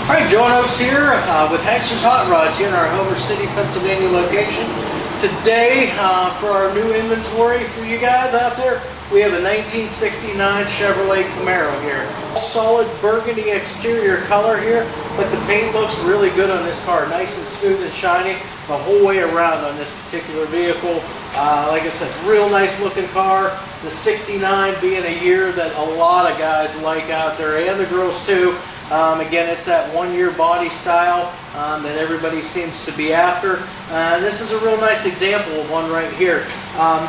Alright, John Oaks here with HANKSTERS Hot Rods here in our Homer City, Pennsylvania location. Today, for our new inventory for you guys out there, we have a 1969 Chevrolet Camaro here. Solid burgundy exterior color here, but the paint looks really good on this car. Nice and smooth and shiny the whole way around on this particular vehicle. Like I said, real nice looking car. The 69 being a year that a lot of guys like out there, and the girls too. Again, it's that one-year body style that everybody seems to be after. This is a real nice example of one right here.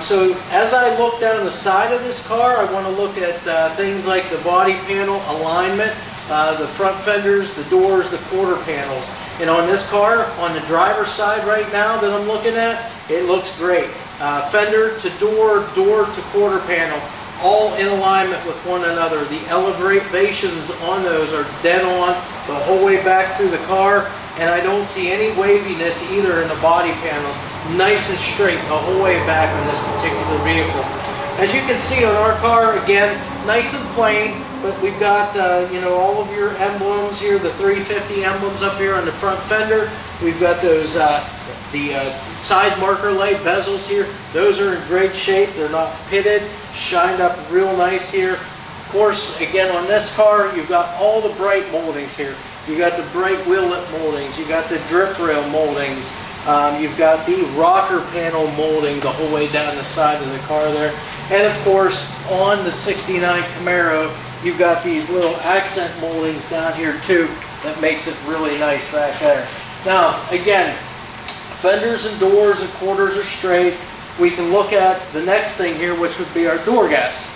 So as I look down the side of this car, I want to look at things like the body panel alignment, the front fenders, the doors, the quarter panels. And on this car, on the driver's side right now that I'm looking at, it looks great. Fender to door, door to quarter panel, all in alignment with one another. The elevations on those are dead on the whole way back through the car, and I don't see any waviness either in the body panels. Nice and straight the whole way back on this particular vehicle. As you can see on our car, again, nice and plain, but we've got you know, all of your emblems here, the 350 emblems up here on the front fender. We've got those side marker light bezels here. Those are in great shape. They're not pitted, shined up real nice here. Of course, again, on this car, you've got all the bright moldings here. You got the bright wheel lip moldings. You got the drip rail moldings. You've got the rocker panel molding the whole way down the side of the car there. And of course, on the 69 Camaro, you've got these little accent moldings down here too that makes it really nice back there. Now, again, fenders and doors and quarters are straight. We can look at the next thing here, which would be our door gaps.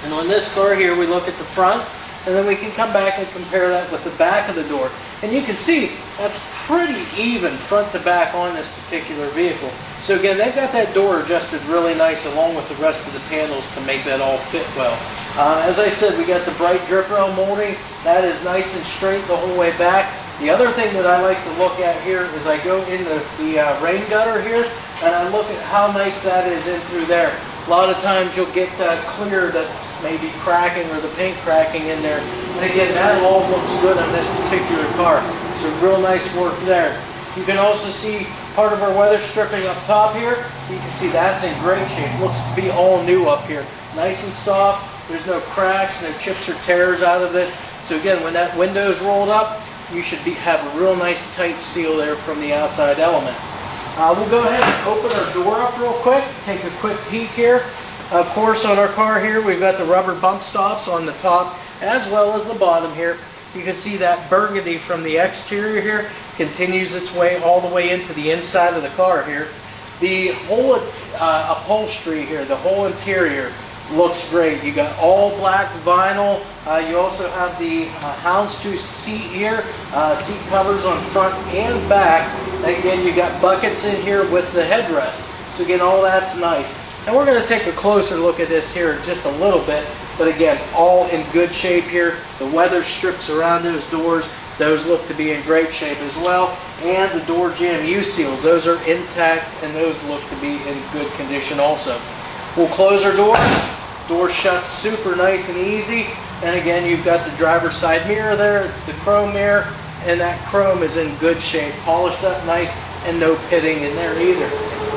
And on this car here, we look at the front, and then we can come back and compare that with the back of the door. And you can see that's pretty even front to back on this particular vehicle. So again, they've got that door adjusted really nice along with the rest of the panels to make that all fit well. As I said, we got the bright drip rail moldings. That is nice and straight the whole way back. The other thing that I like to look at here is I go in the rain gutter here, and I look at how nice that is in through there. A lot of times you'll get clear that's maybe cracking or the paint cracking in there. And again, that all looks good on this particular car. So real nice work there. You can also see part of our weather stripping up top here. You can see that's in great shape. Looks to be all new up here. Nice and soft. There's no cracks, no chips or tears out of this. So again, when that window is rolled up, you should have a real nice tight seal there from the outside elements. We'll go ahead and open our door up real quick, take a quick peek here. Of course, on our car here, we've got the rubber bump stops on the top as well as the bottom here. You can see that burgundy from the exterior here continues its way all the way into the inside of the car here. The whole upholstery here, the whole interior looks great. You got all black vinyl. You also have the houndstooth seat here, seat covers on front and back. Again, you got buckets in here with the headrest. So again, all that's nice. And we're going to take a closer look at this here in just a little bit. But again, all in good shape here. The weather strips around those doors, those look to be in great shape as well. And the door jamb U-seals, those are intact and those look to be in good condition also. We'll close our door. Door shuts super nice and easy. And again, you've got the driver's side mirror there. It's the chrome mirror, and that chrome is in good shape, polished up nice, and no pitting in there either.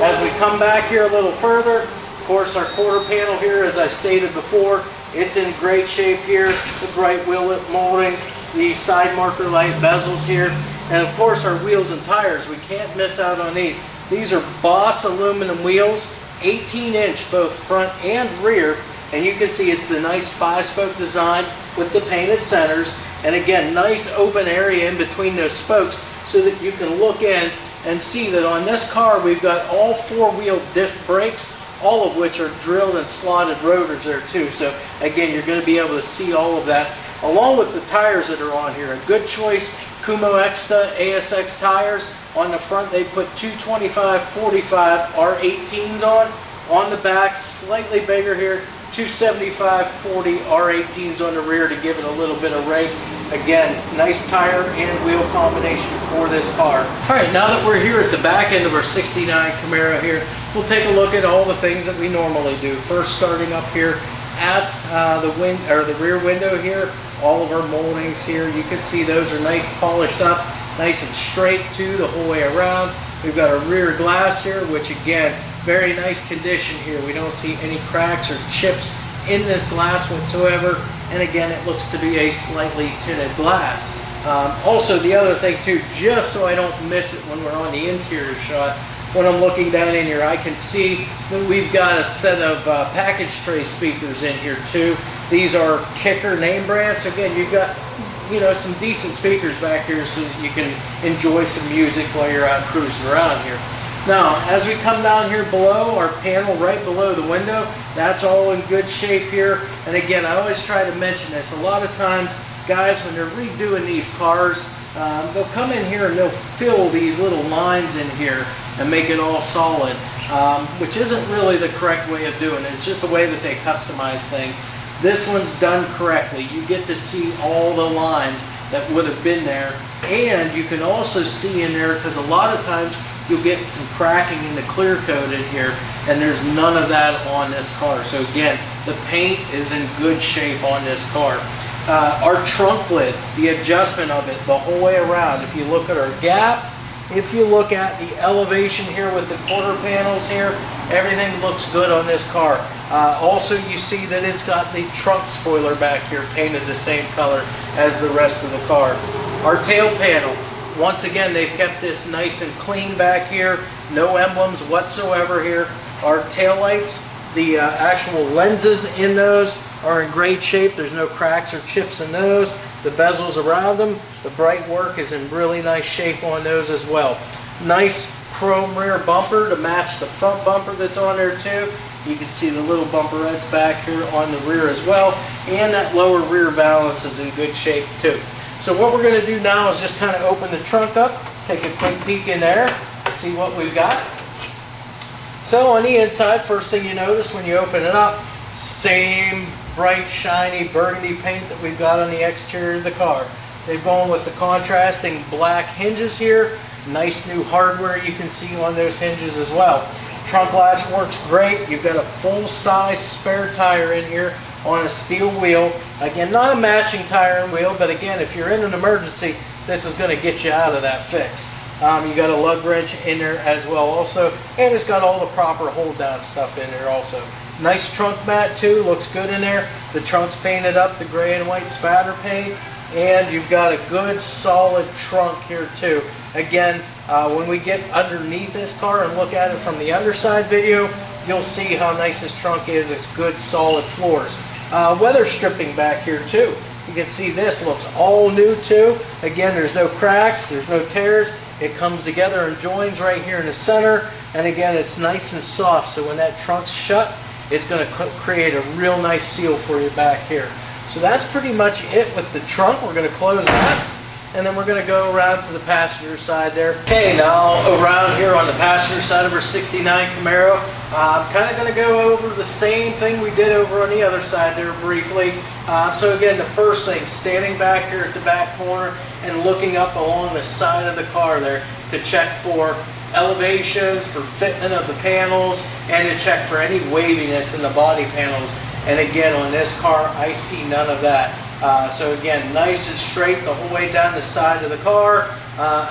As we come back here a little further, of course, our quarter panel here, as I stated before, it's in great shape here. The bright wheel lip moldings, the side marker light bezels here, and of course our wheels and tires. We can't miss out on these. These are Boss aluminum wheels, 18-inch both front and rear. And you can see it's the nice 5-spoke design with the painted centers. And again, nice open area in between those spokes so that you can look in and see that on this car we've got all 4-wheel disc brakes, all of which are drilled and slotted rotors there too. So again, you're going to be able to see all of that along with the tires that are on here. A good choice, Kumo Exta ASX tires. On the front they put 225/45 R18s on. On the back, slightly bigger here, 275/40 R18s on the rear to give it a little bit of rake. Again, nice tire and wheel combination for this car. All right, now that we're here at the back end of our 69 Camaro here, we'll take a look at all the things that we normally do. First, starting up here at the rear window here, all of our moldings here. You can see those are nice polished up, nice and straight too the whole way around. We've got our rear glass here, which again, very nice condition here. We don't see any cracks or chips in this glass whatsoever. And again, it looks to be a slightly tinted glass. Also, the other thing too, just so I don't miss it when we're on the interior shot, when I'm looking down in here, I can see that we've got a set of package tray speakers in here too. These are Kicker name brands. So again, you've got, you know, some decent speakers back here so that you can enjoy some music while you're out cruising around here. Now, as we come down here below, our panel right below the window, that's all in good shape here. And again, I always try to mention this. A lot of times, guys, when they're redoing these cars, they'll come in here and they'll fill these little lines in here and make it all solid, which isn't really the correct way of doing it. It's just the way that they customize things. This one's done correctly. You get to see all the lines that would have been there. And you can also see in there, because a lot of times you'll get some cracking in the clear coat in here, and there's none of that on this car. So again, the paint is in good shape on this car. Our trunk lid, the adjustment of it the whole way around. If you look at our gap, if you look at the elevation here with the quarter panels here, everything looks good on this car. Also, you see that it's got the trunk spoiler back here painted the same color as the rest of the car. Our tail panel, once again, they've kept this nice and clean back here. No emblems whatsoever here. Our tail lights, the actual lenses in those are in great shape. There's no cracks or chips in those. The bezels around them, the bright work is in really nice shape on those as well. Nice chrome rear bumper to match the front bumper that's on there too. You can see the little bumperettes back here on the rear as well. And that lower rear valance is in good shape too. So what we're going to do now is just kind of open the trunk up, take a quick peek in there, see what we've got. So on the inside, first thing you notice when you open it up, same bright, shiny burgundy paint that we've got on the exterior of the car. They've gone with the contrasting black hinges here. Nice new hardware you can see on those hinges as well. Trunk latch works great. You've got a full-size spare tire in here on a steel wheel. Again, not a matching tire and wheel, but again, if you're in an emergency, this is going to get you out of that fix. You got a lug wrench in there as well also, and it's got all the proper hold down stuff in there also. Nice trunk mat too, looks good in there. The trunk's painted up, the gray and white spatter paint, and you've got a good solid trunk here too. Again, when we get underneath this car and look at it from the underside video, you'll see how nice this trunk is. It's good solid floors. Weather stripping back here too. You can see this looks all new too. Again, there's no cracks, there's no tears. It comes together and joins right here in the center. And again, it's nice and soft, so when that trunk's shut, it's going to create a real nice seal for you back here. So that's pretty much it with the trunk. We're going to close that, and then we're going to go around to the passenger side there. Okay, now around here on the passenger side of our 69 Camaro, I'm kind of going to go over the same thing we did over on the other side there briefly. So again, the first thing, standing back here at the back corner and looking up along the side of the car there to check for elevations, for fitment of the panels, and to check for any waviness in the body panels. And again, on this car, I see none of that. So again, nice and straight the whole way down the side of the car.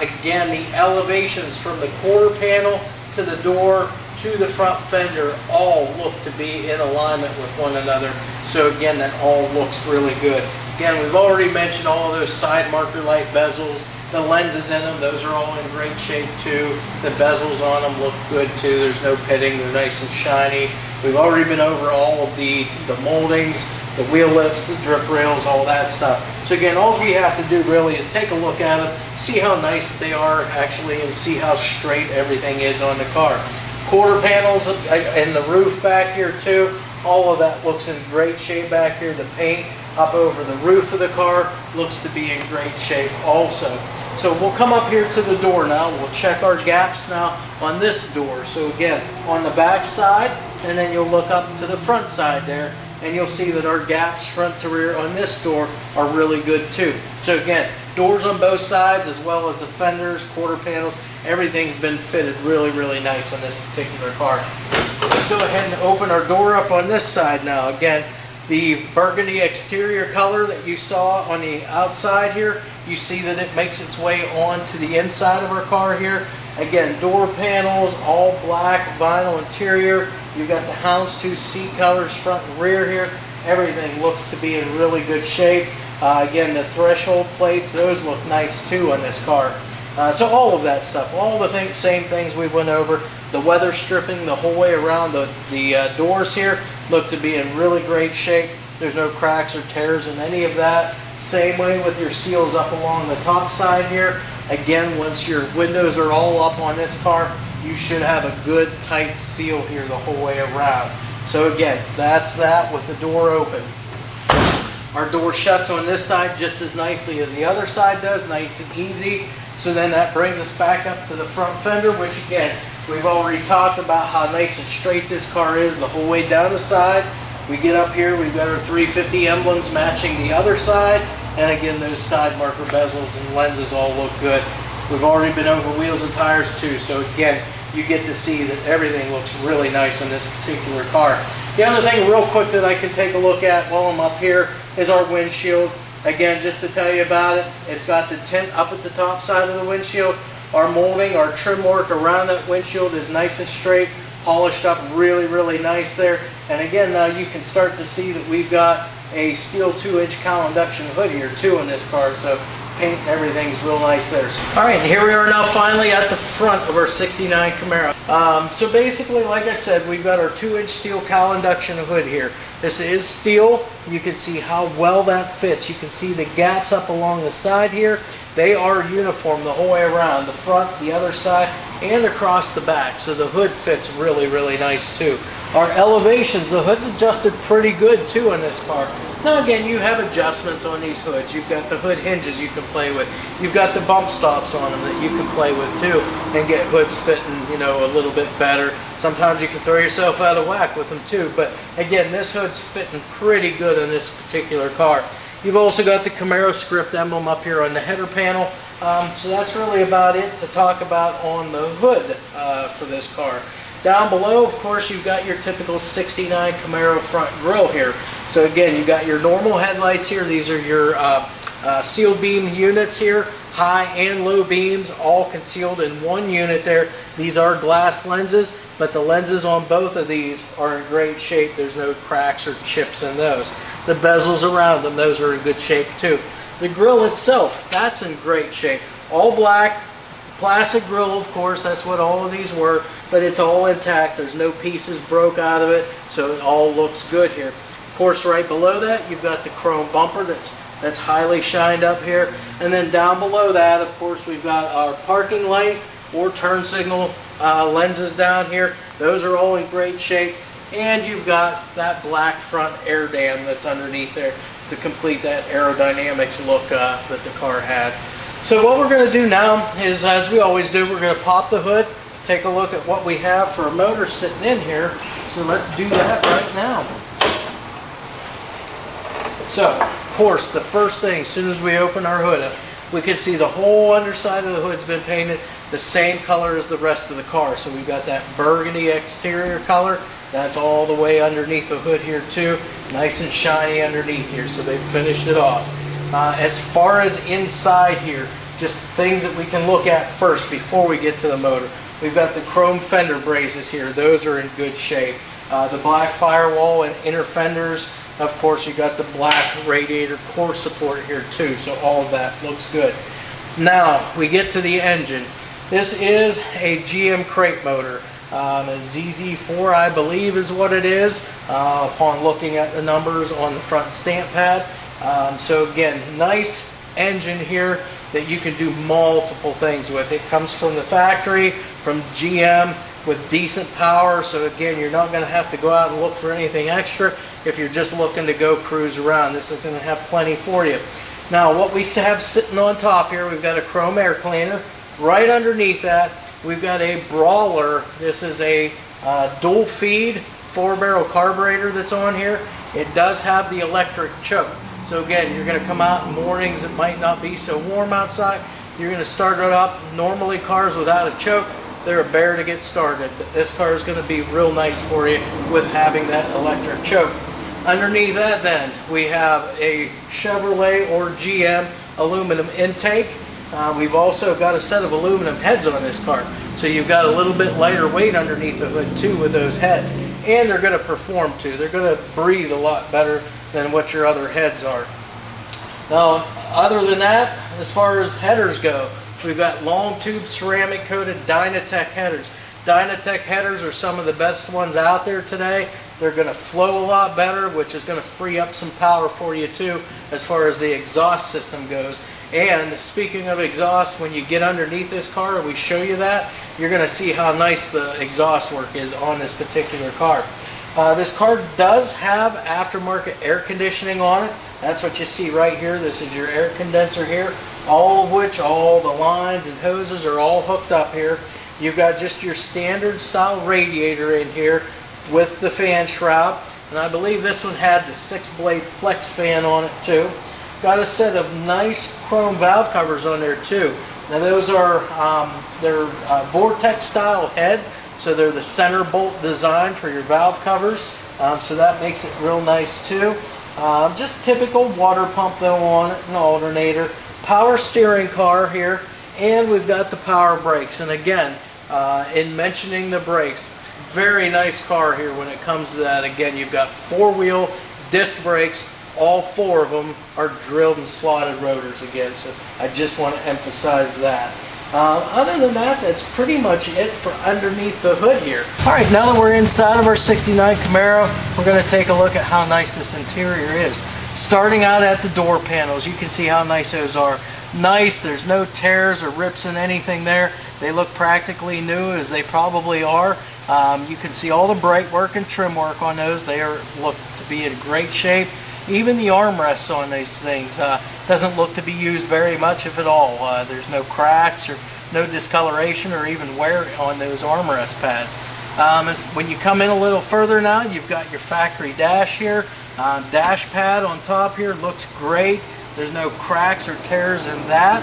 Again, the elevations from the quarter panel to the door to the front fender all look to be in alignment with one another. So again, that all looks really good. Again, we've already mentioned all of those side marker light bezels. The lenses in them, those are all in great shape too. The bezels on them look good too. There's no pitting, they're nice and shiny. We've already been over all of the moldings, the wheel lips, the drip rails, all that stuff. So again, all we have to do really is take a look at them, see how nice they are actually, and see how straight everything is on the car. Quarter panels and the roof back here too, all of that looks in great shape back here. The paint up over the roof of the car looks to be in great shape also. So we'll come up here to the door now. We'll check our gaps now on this door. So again, on the back side, and then you'll look up to the front side there, and you'll see that our gaps front to rear on this door are really good too. So again, doors on both sides as well as the fenders, quarter panels, everything's been fitted really, really nice on this particular car. Let's go ahead and open our door up on this side now. Again, The burgundy exterior color that you saw on the outside here, you see that it makes its way onto the inside of our car here. Again, door panels, all black vinyl interior. You've got the houndstooth seat covers front and rear here. Everything looks to be in really good shape. Again, the threshold plates, those look nice too on this car. So all of that stuff, all the same things we went over. The weather stripping the whole way around the doors here look to be in really great shape. There's no cracks or tears in any of that. Same way with your seals up along the top side here. Again, once your windows are all up on this car, you should have a good tight seal here the whole way around. So again, that's that with the door open. Our door shuts on this side just as nicely as the other side does, nice and easy. So then that brings us back up to the front fender, which again, we've already talked about how nice and straight this car is the whole way down the side. We get up here, we've got our 350 emblems matching the other side. And again, those side marker bezels and lenses all look good. We've already been over wheels and tires too. So again, you get to see that everything looks really nice on this particular car. The other thing real quick that I can take a look at while I'm up here is our windshield. Again, just to tell you about it, it's got the tint up at the top side of the windshield. Our molding, our trim work around that windshield is nice and straight, polished up really, really nice there. And again, now you can start to see that we've got a steel 2-inch cowl induction hood here too in this car. So paint and everything's real nice there. All right, and here we are now finally at the front of our 69 Camaro. So basically, like I said, we've got our 2-inch steel cowl induction hood here. This is steel. You can see how well that fits. You can see the gaps up along the side here. They are uniform the whole way around, the front, the other side, and across the back. So the hood fits really, really nice too. Our elevations, the hood's adjusted pretty good too on this car. Now again, you have adjustments on these hoods. You've got the hood hinges you can play with. You've got the bump stops on them that you can play with too and get hoods fitting, you know, a little bit better. Sometimes you can throw yourself out of whack with them too. But again, this hood's fitting pretty good on this particular car. You've also got the Camaro script emblem up here on the header panel. So that's really about it to talk about on the hood for this car. Down below, of course, you've got your typical 69 Camaro front grille here. So again, you've got your normal headlights here. These are your sealed beam units here, high and low beams, all concealed in one unit there. These are glass lenses, but the lenses on both of these are in great shape. There's no cracks or chips in those. The bezels around them, those are in good shape too. The grille itself, that's in great shape. All black, plastic grille, of course, that's what all of these were, but it's all intact. There's no pieces broke out of it, so it all looks good here. Of course, right below that, you've got the chrome bumper that's highly shined up here. And then down below that, of course, we've got our parking light or turn signal lenses down here. Those are all in great shape. And you've got that black front air dam that's underneath there to complete that aerodynamics look that the car had. So what we're going to do now is, as we always do, we're going to pop the hood, take a look at what we have for a motor sitting in here. So let's do that right now. So, of course, the first thing, as soon as we open our hood up, we can see the whole underside of the hood's been painted the same color as the rest of the car. So we've got that burgundy exterior color. That's all the way underneath the hood here too. Nice and shiny underneath here, so they've finished it off. As far as inside here, just things that we can look at first before we get to the motor. We've got the chrome fender braces here. Those are in good shape. The black firewall and inner fenders. Of course, you got the black radiator core support here too, so all of that looks good. Now, we get to the engine. This is a GM crate motor. A ZZ4, I believe, is what it is, upon looking at the numbers on the front stamp pad. So again, nice engine here that you can do multiple things with. It comes from the factory, from GM, with decent power. So again, you're not going to have to go out and look for anything extra if you're just looking to go cruise around. This is going to have plenty for you. Now, what we have sitting on top here, we've got a chrome air cleaner. Right underneath that, we've got a Brawler. This is a dual feed 4-barrel carburetor that's on here. It does have the electric choke. So again, you're going to come out in mornings, it might not be so warm outside. You're going to start it up. Normally cars without a choke, they're a bear to get started. But this car is going to be real nice for you with having that electric choke. Underneath that then, we have a Chevrolet or GM aluminum intake. We've also got a set of aluminum heads on this car. So you've got a little bit lighter weight underneath the hood too with those heads. And they're going to perform too. They're going to breathe a lot better than what your other heads are. Now, other than that, as far as headers go, we've got long tube ceramic coated Dynatech headers. Dynatech headers are some of the best ones out there today. They're going to flow a lot better, which is going to free up some power for you too as far as the exhaust system goes. And speaking of exhaust, when you get underneath this car and we show you that, you're going to see how nice the exhaust work is on this particular car. This car does have aftermarket air conditioning on it. That's what you see right here. This is your air condenser here, all of which, all the lines and hoses are all hooked up here. You've got just your standard style radiator in here with the fan shroud. And I believe this one had the 6-blade flex fan on it too. Got a set of nice chrome valve covers on there too. Now those are they're vortex style head. So they're the center bolt design for your valve covers, so that makes it real nice too. Just typical water pump though on it, an alternator, power steering car here, and we've got the power brakes. And again, in mentioning the brakes, very nice car here when it comes to that. Again, you've got 4-wheel disc brakes. All 4 of them are drilled and slotted rotors again, so I just want to emphasize that. Other than that, that's pretty much it for underneath the hood here. Alright, now that we're inside of our 69 Camaro, we're going to take a look at how nice this interior is. Starting out at the door panels, you can see how nice those are. Nice, there's no tears or rips in anything there. They look practically new, as they probably are. You can see all the brake work and trim work on those. They look to be in great shape. Even the armrests on these things doesn't look to be used very much, if at all. There's no cracks or no discoloration or even wear on those armrest pads. When you come in a little further now, you've got your factory dash here. Dash pad on top here looks great. There's no cracks or tears in that.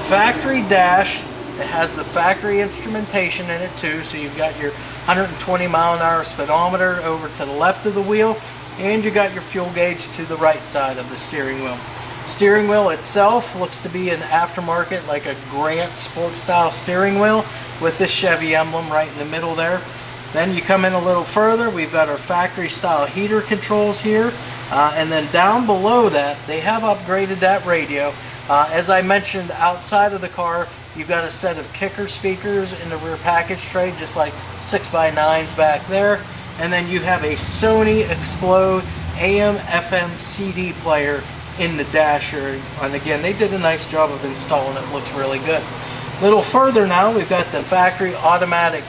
Factory dash, it has the factory instrumentation in it too, so you've got your 120 mile an hour speedometer over to the left of the wheel. And you got your fuel gauge to the right side of the steering wheel. Steering wheel itself looks to be an aftermarket, like a Grant sport style steering wheel with this Chevy emblem right in the middle there. Then you come in a little further, we've got our factory style heater controls here. And then down below that, they have upgraded that radio. As I mentioned, outside of the car, you've got a set of kicker speakers in the rear package tray, just like 6x9s back there. And then you have a Sony Explode AM FM CD player in the dash here. And again, they did a nice job of installing it. Looks really good. A little further now, we've got the factory automatic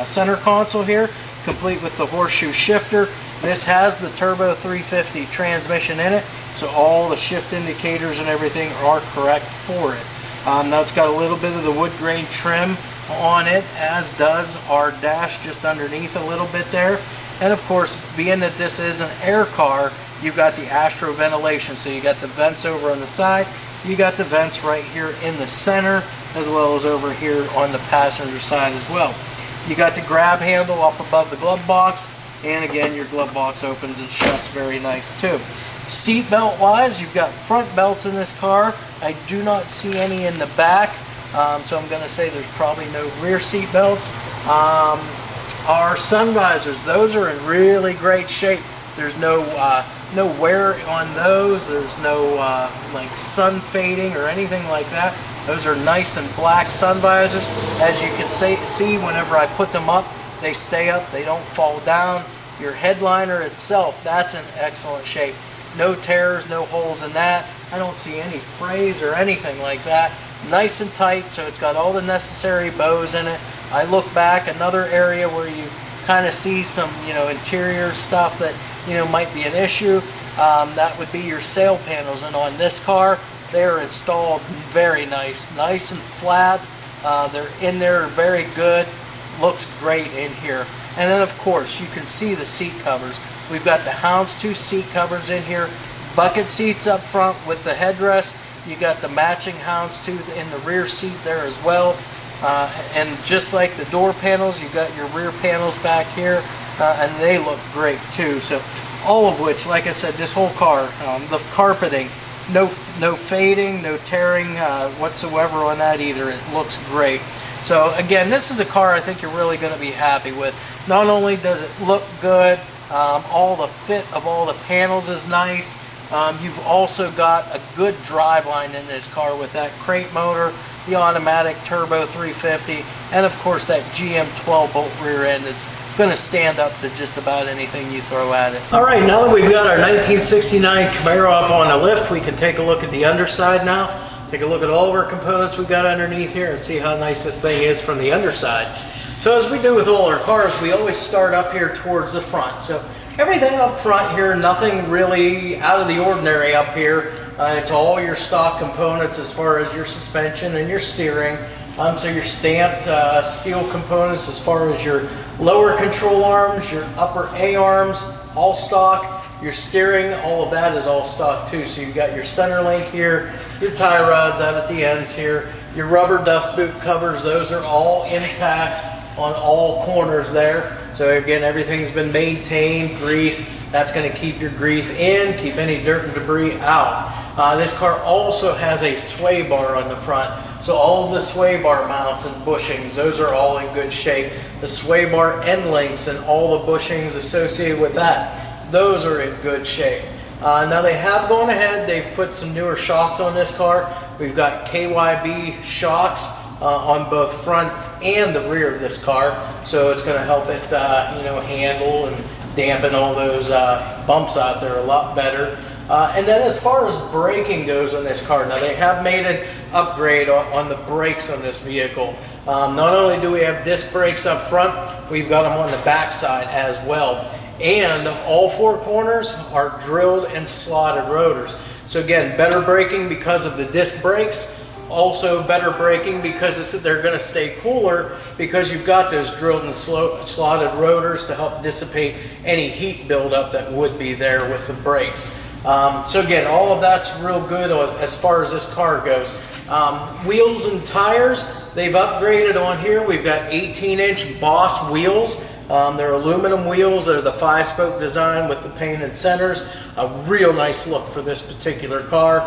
center console here, complete with the horseshoe shifter. This has the Turbo 350 transmission in it, so all the shift indicators and everything are correct for it. Now it's got a little bit of the wood grain trim on it, as does our dash just underneath a little bit there. And of course, being that this is an air car, you've got the Astro ventilation. So you got the vents over on the side, you got the vents right here in the center, as well as over here on the passenger side as well. You got the grab handle up above the glove box, and again, your glove box opens and shuts very nice too. Seat belt wise, you've got front belts in this car. I do not see any in the back. So I'm going to say there's probably no rear seat belts. Our sun visors, those are in really great shape. There's no wear on those. There's no like sun fading or anything like that. Those are nice and black sun visors. As you can see, whenever I put them up, they stay up. They don't fall down. Your headliner itself, that's in excellent shape. No tears, no holes in that. I don't see any frays or anything like that. Nice and tight, so it's got all the necessary bows in it. I look back, another area where you kind of see some, interior stuff that, might be an issue. That would be your sail panels, and on this car, they're installed very nice and flat. They're in there very good. Looks great in here. And then of course, you can see the seat covers. We've got the Houndstooth seat covers in here, bucket seats up front with the headrest. You got the matching Houndstooth in the rear seat there as well. And just like the door panels, you got your rear panels back here, and they look great too. So all of which, like I said, this whole car, the carpeting, no fading, no tearing whatsoever on that either. It looks great. So again, this is a car I think you're really going to be happy with. Not only does it look good, all the fit of all the panels is nice. You've also got a good drive line in this car with that crate motor, the automatic turbo 350, and of course that GM 12-bolt rear end that's going to stand up to just about anything you throw at it. All right, now that we've got our 1969 Camaro up on the lift, we can take a look at the underside now. Take a look at all of our components we've got underneath here and see how nice this thing is from the underside. So as we do with all our cars, we always start up here towards the front. So everything up front here, nothing really out of the ordinary up here. It's all your stock components as far as your suspension and your steering. So your stamped steel components as far as your lower control arms, your upper A arms, all stock. Your steering, all of that is all stock too. So you've got your center link here, your tie rods out at the ends here, your rubber dust boot covers, those are all intact on all corners there. So again, everything's been maintained, greased. That's going to keep your grease in, keep any dirt and debris out. This car also has a sway bar on the front. So all of the sway bar mounts and bushings, those are all in good shape. The sway bar end links and all the bushings associated with that, those are in good shape. Now they have gone ahead, they've put some newer shocks on this car. We've got KYB shocks on both front and the rear of this car, so it's going to help it handle and dampen all those bumps out there a lot better. And then as far as braking goes on this car, now they have made an upgrade on the brakes on this vehicle. Not only do we have disc brakes up front, we've got them on the back side as well. And all four corners are drilled and slotted rotors. So again, better braking because of the disc brakes. Also better braking because they're going to stay cooler because you've got those drilled and slotted rotors to help dissipate any heat buildup that would be there with the brakes. So again, all of that's real good as far as this car goes. Wheels and tires, they've upgraded on here. We've got 18-inch Boss wheels. They're aluminum wheels. They're the 5-spoke design with the painted centers. A real nice look for this particular car.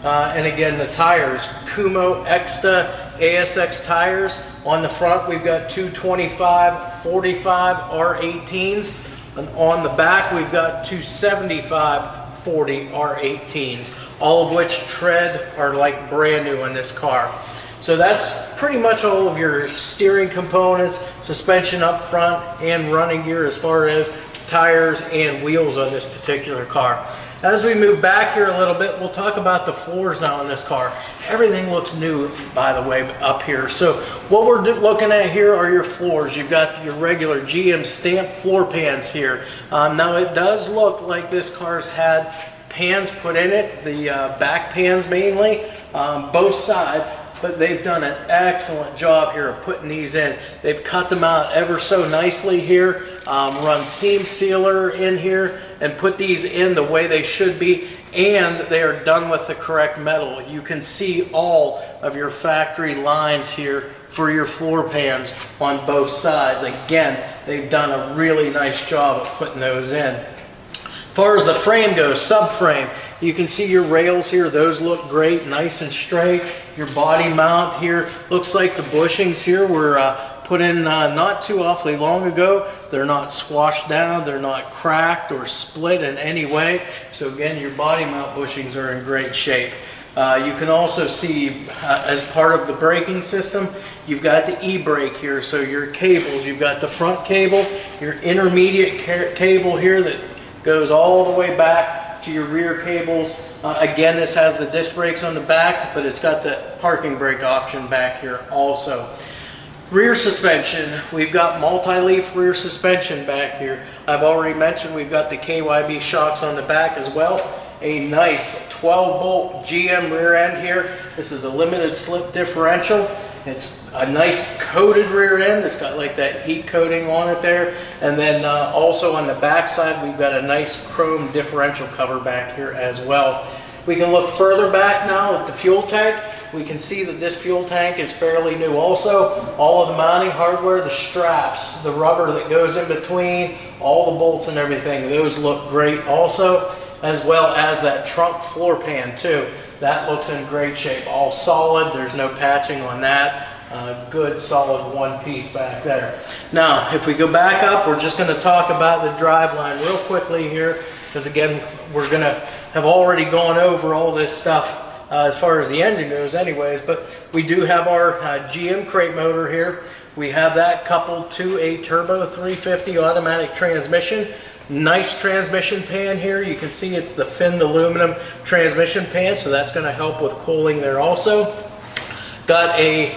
And again, the tires, Kumo Exta ASX tires. On the front, we've got 225 45 R18s. And on the back, we've got 275 40 R18s, all of which tread are like brand new on this car. So that's pretty much all of your steering components, suspension up front, and running gear as far as tires and wheels on this particular car. As we move back here a little bit, we'll talk about the floors now in this car. Everything looks new, by the way, up here. So what we're looking at here are your floors. You've got your regular GM stamped floor pans here. Now it does look like this car's had pans put in it, the back pans mainly, both sides. But they've done an excellent job here of putting these in. They've cut them out ever so nicely here, run seam sealer in here, and put these in the way they should be, and they are done with the correct metal. You can see all of your factory lines here for your floor pans on both sides. Again, they've done a really nice job of putting those in. As far as the frame goes, subframe, you can see your rails here. Those look great, nice and straight. Your body mount here, looks like the bushings here were put in not too awfully long ago. They're not squashed down, they're not cracked or split in any way. So again, your body mount bushings are in great shape. You can also see as part of the braking system, you've got the e-brake here. So your cables, you've got the front cable, your intermediate cable here that goes all the way back to your rear cables. Again, this has the disc brakes on the back, but it's got the parking brake option back here also. Rear suspension, we've got multi-leaf rear suspension back here. I've already mentioned we've got the KYB shocks on the back as well. A nice 12-bolt GM rear end here. This is a limited slip differential. It's a nice coated rear end. It's got like that heat coating on it there. And then also on the back side, we've got a nice chrome differential cover back here as well. We can look further back now at the fuel tank. We can see that this fuel tank is fairly new also. All of the mounting hardware, the straps, the rubber that goes in between, all the bolts and everything, those look great also, as well as that trunk floor pan too. That looks in great shape, all solid. There's no patching on that. Good solid one piece back there. Now, if we go back up, we're just going to talk about the driveline real quickly here, because again, we're going to have already gone over all this stuff as far as the engine goes anyways, but we do have our GM crate motor here. We have that coupled to a turbo 350 automatic transmission. Nice transmission pan here. You can see it's the finned aluminum transmission pan, so that's going to help with cooling there also. Got a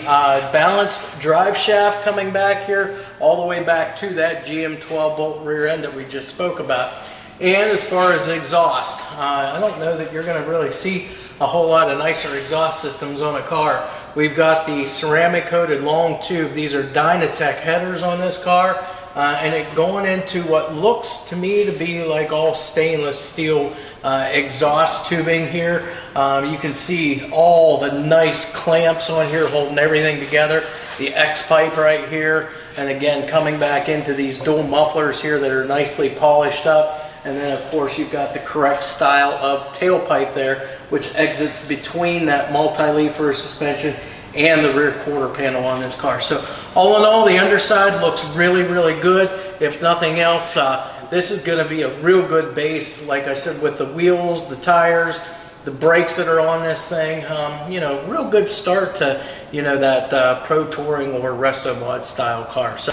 balanced drive shaft coming back here, all the way back to that GM 12-bolt rear end that we just spoke about. And as far as exhaust, I don't know that you're going to really see a whole lot of nicer exhaust systems on a car. We've got the ceramic coated long tube. These are Dynatech headers on this car, and it going into what looks to me to be like all stainless steel exhaust tubing here. You can see all the nice clamps on here holding everything together. The X pipe right here, and again coming back into these dual mufflers here that are nicely polished up. And then of course you've got the correct style of tailpipe there, which exits between that multi-leaf suspension and the rear quarter panel on this car. So all in all, the underside looks really, really good. If nothing else, this is going to be a real good base, like I said, with the wheels, the tires, the brakes that are on this thing. You know, real good start to, you know, that Pro Touring or Resto Mod style car. So